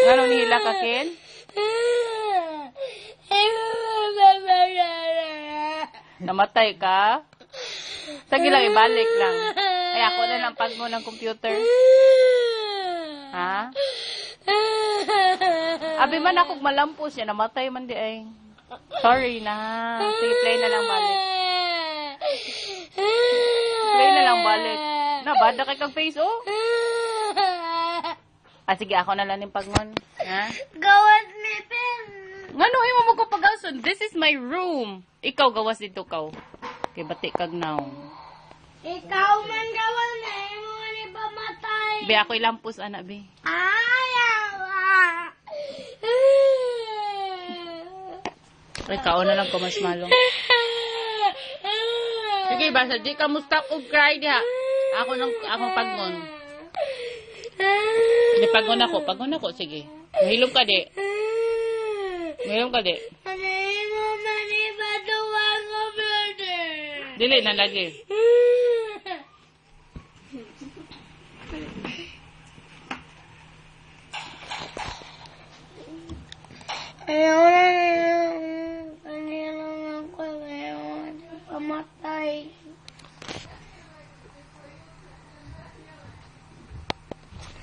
Nganong nihila ka, Ken? Namatay ka? Sige lang, ibalik lang. Ay, ako na lang pag mo ng computer. Ha? Abi man akong malampos yan. Namatay man di ay. Sorry na. Sige, play na lang balik. Play na lang balik. Nabada kay kang face, oh. Ah, sige, ako na lang yung pagmon. Ha? Gawas ni Pen. Ngano, ay mo ko pagason. This is my room. Ikaw, gawas dito, kaw. Kay bati kag now. Ikaw man gawas na imo ni pamatay. Be, ako ilampos, anak, be. Ayaw. Ikaw na lang ko mas malong. Sige, basta di ka mo stop og cry diha. Akong pagnon. Di pagnon ako, sige. Mahilom ka di. Mahilom ka di. Ano mo man ibaduwa ko, brother? Dili na lagi. Ayaw na kanila lang ako. Ayaw na pamatay.